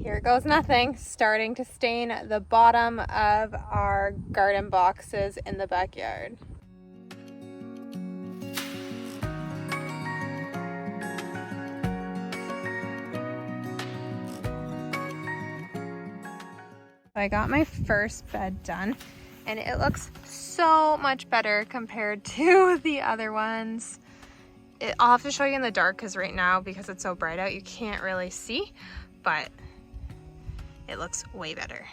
Here goes nothing. Starting to stain the bottom of our garden boxes in the backyard. I got my first bed done and it looks so much better compared to the other ones. I'll have to show you in the dark because right now, because it's so bright out, you can't really see, but it looks way better.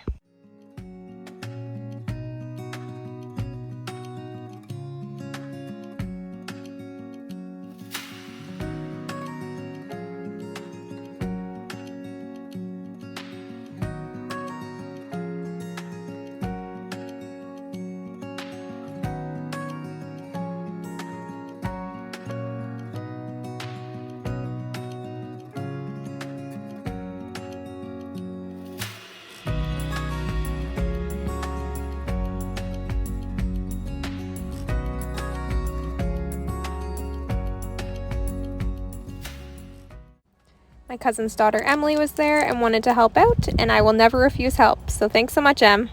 My cousin's daughter Emily was there and wanted to help out, and I will never refuse help. So thanks so much, Em.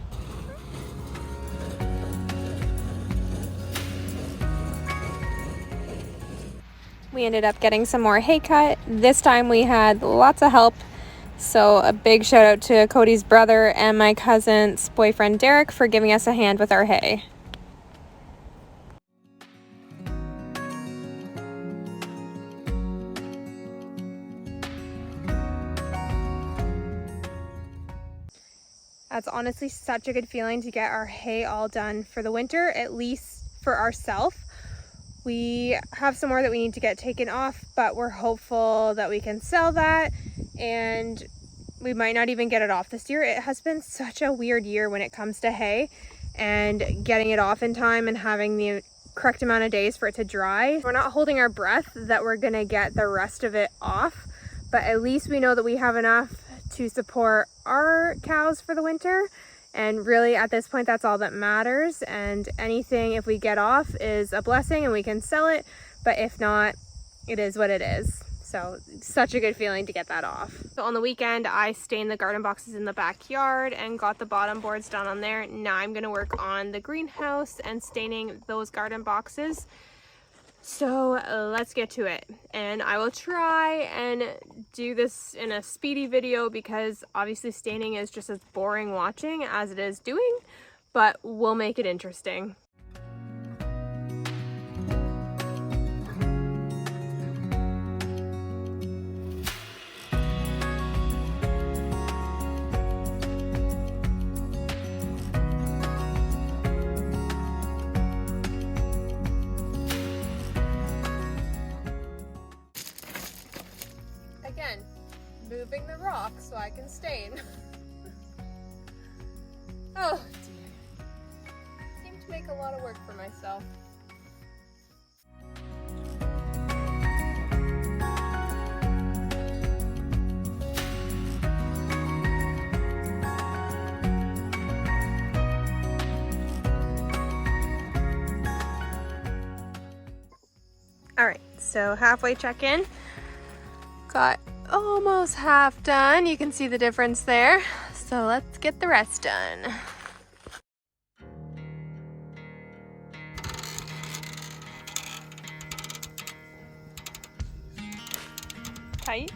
We ended up getting some more hay cut. This time we had lots of help. So a big shout out to Cody's brother and my cousin's boyfriend Derek for giving us a hand with our hay. That's honestly such a good feeling to get our hay all done for the winter, at least for ourselves. We have some more that we need to get taken off, but we're hopeful that we can sell that, and we might not even get it off this year. It has been such a weird year when it comes to hay and getting it off in time and having the correct amount of days for it to dry. We're not holding our breath that we're gonna get the rest of it off, but at least we know that we have enough to support our cows for the winter, and really at this point that's all that matters. And anything, if we get off, is a blessing and we can sell it, but if not, it is what it is. So such a good feeling to get that off. So on the weekend I stained the garden boxes in the backyard and got the bottom boards done on there. Now I'm going to work on the greenhouse and staining those garden boxes. So let's get to it, and I will try and do this in a speedy video because obviously staining is just as boring watching as it is doing, but we'll make it interesting. Again, moving the rock so I can stain. Oh dear. Seem to make a lot of work for myself. All right, so halfway check-in. Got almost half done. You can see the difference there. So let's get the rest done. Tight.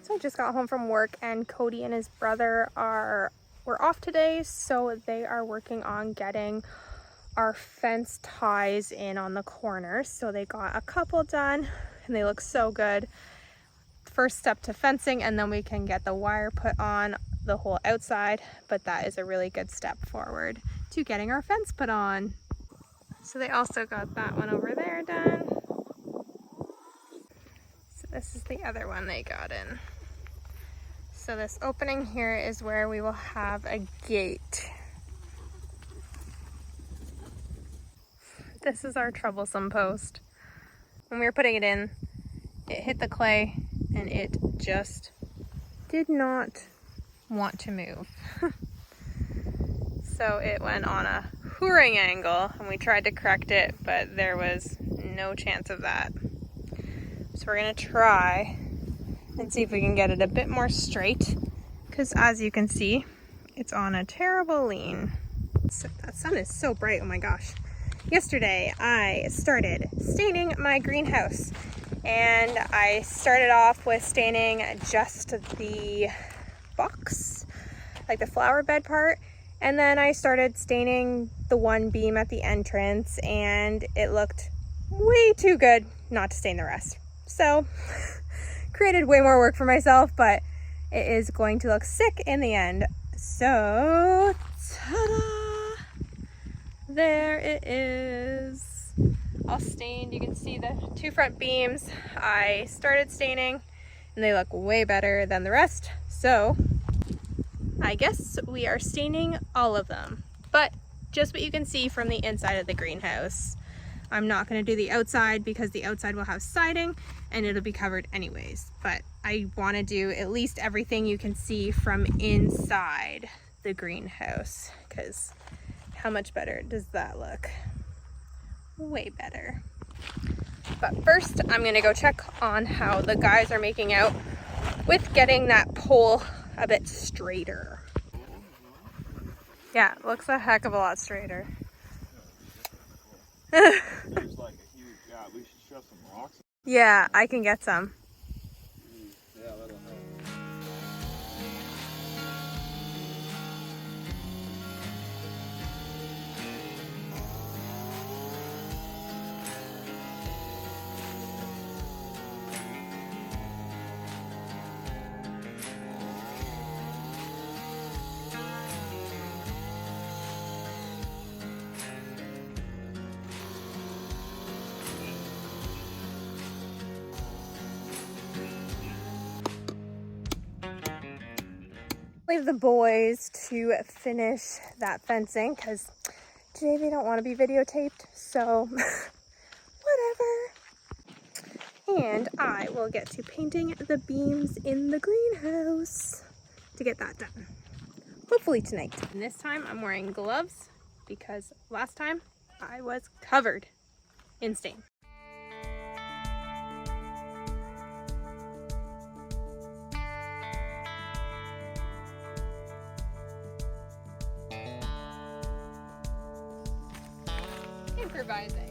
So I just got home from work and Cody and his brother were off today, so they are working on getting our fence ties in on the corners. So they got a couple done and they look so good. First step to fencing, and then we can get the wire put on the whole outside, but that is a really good step forward to getting our fence put on. So they also got that one over there done. So This is the other one they got in. So this opening here is where we will have a gate. This is our troublesome post. When we were putting it in, it hit the clay and it just did not want to move. So it went on a whoring angle and we tried to correct it, but there was no chance of that. So we're gonna try and see if we can get it a bit more straight, because as you can see, it's on a terrible lean. So that sun is so bright, oh my gosh. Yesterday I started staining my greenhouse, and I started off with staining just the box, like the flower bed part, and then I started staining the one beam at the entrance, and it looked way too good not to stain the rest. So created way more work for myself, but it is going to look sick in the end. So ta-da! There it is, all stained. You can see the two front beams I started staining and they look way better than the rest. So I guess we are staining all of them, but just what you can see from the inside of the greenhouse. I'm not going to do the outside because the outside will have siding and it'll be covered anyways, but I want to do at least everything you can see from inside the greenhouse, because how much better does that look? Way better. But first I'm going to go check on how the guys are making out with getting that pole a bit straighter. Yeah, it looks a heck of a lot straighter. There's like a huge gap. We should shove some rocks. Yeah, I can get some. Yeah, that'll help. Leave the boys to finish that fencing because today they don't want to be videotaped, so whatever. And I will get to painting the beams in the greenhouse to get that done. Hopefully tonight. And this time I'm wearing gloves because last time I was covered in stain. Improvising.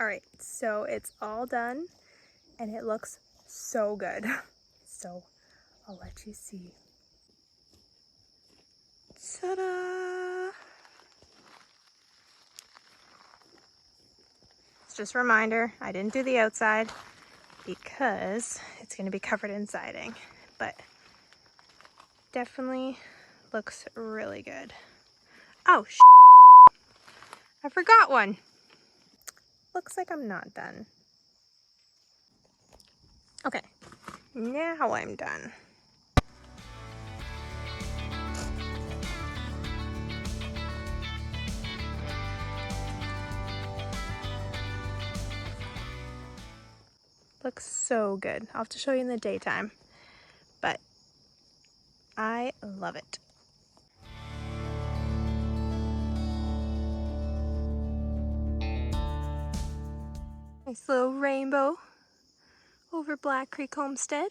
All right, so it's all done and it looks so good. So I'll let you see. Ta-da! It's just a reminder, I didn't do the outside because it's going to be covered in siding, but definitely looks really good. Oh, I forgot one. Looks like I'm not done. Okay, now I'm done. Looks so good. I'll have to show you in the daytime, but I love it. Nice little rainbow over Black Creek Homestead.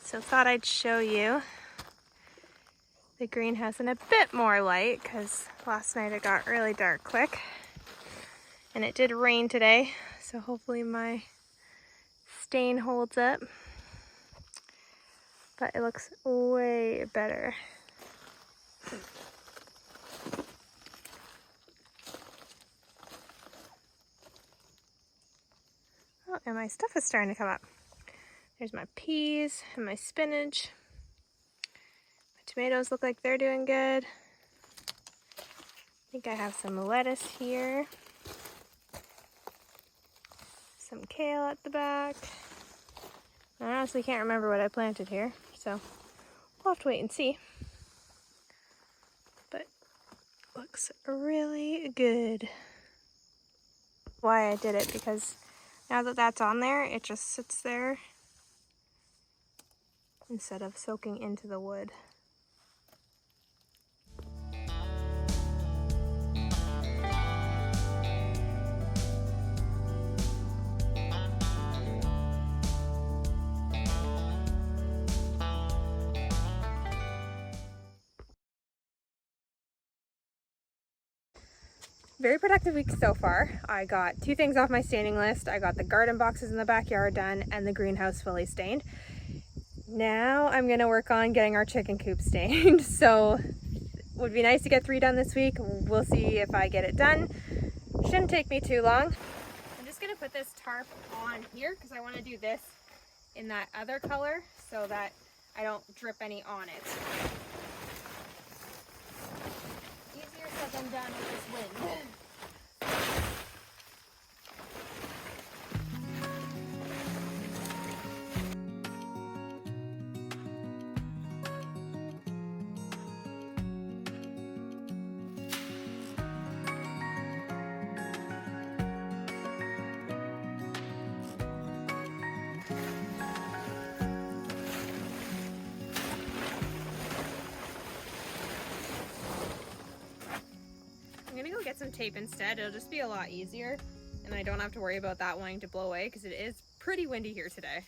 So thought I'd show you the greenhouse in a bit more light because last night it got really dark quick. And it did rain today, so hopefully my stain holds up. But it looks way better. Oh, and my stuff is starting to come up. There's my peas and my spinach. My tomatoes look like they're doing good. I think I have some lettuce here. Some kale at the back. I honestly can't remember what I planted here, so we'll have to wait and see. But looks really good. Why I did it, because now that that's on there, it just sits there instead of soaking into the wood. Very productive week so far. I got 2 things off my staining list. I got the garden boxes in the backyard done and the greenhouse fully stained. Now I'm gonna work on getting our chicken coop stained. So it would be nice to get 3 done this week. We'll see if I get it done. Shouldn't take me too long. I'm just gonna put this tarp on here because I want to do this in that other color so that I don't drip any on it. Easier said than done with this wind. I'm gonna go get some tape instead. It'll just be a lot easier and I don't have to worry about that wanting to blow away because it is pretty windy here today.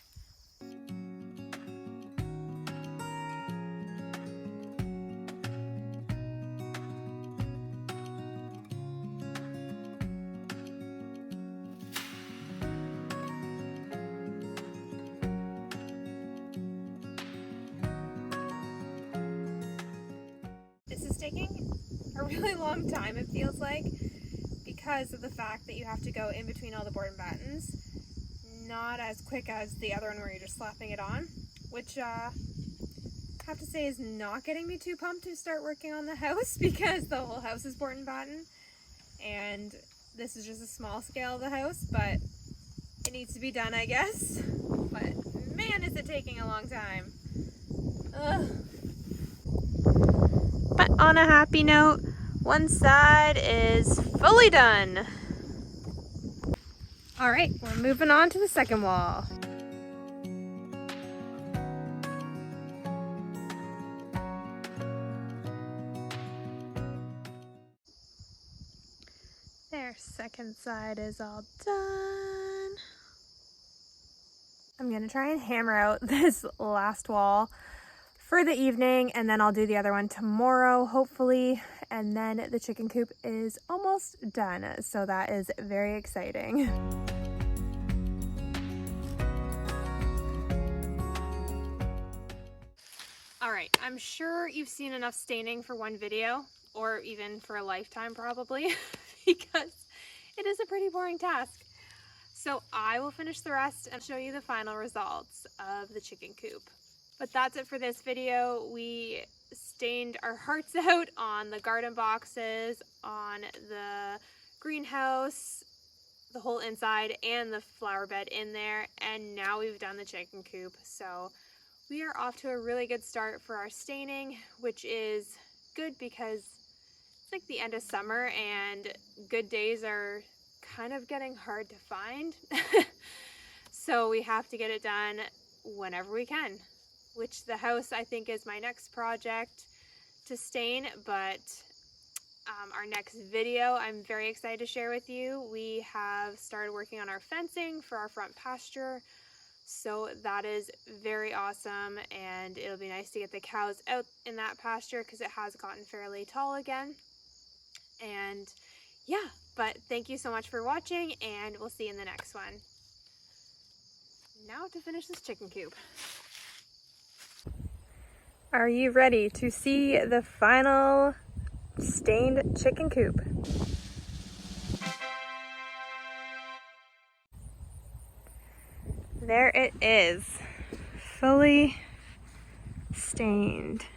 This is taking a really long time, it feels like, because of the fact that you have to go in between all the board and battens. Not as quick as the other one where you're just slapping it on, which I have to say is not getting me too pumped to start working on the house because the whole house is board and batten. And this is just a small scale of the house, but it needs to be done, I guess. But man, is it taking a long time. Ugh. But on a happy note, one side is fully done. All right, we're moving on to the second wall. There, second side is all done. I'm gonna try and hammer out this last wall for the evening, and then I'll do the other one tomorrow, hopefully. And then the chicken coop is almost done, so that is very exciting. All right, I'm sure you've seen enough staining for one video, or even for a lifetime probably, because it is a pretty boring task. So I will finish the rest and show you the final results of the chicken coop. But that's it for this video. We stained our hearts out on the garden boxes, on the greenhouse, the whole inside, and the flower bed in there. And now we've done the chicken coop. So we are off to a really good start for our staining, which is good because it's like the end of summer and good days are kind of getting hard to find. So we have to get it done whenever we can. Which the house I think is my next project to stain, but our next video I'm very excited to share with you. We have started working on our fencing for our front pasture. So that is very awesome, and it'll be nice to get the cows out in that pasture because it has gotten fairly tall again. And yeah, but thank you so much for watching, and we'll see you in the next one. Now to finish this chicken coop. Are you ready to see the final stained chicken coop? There it is, fully stained.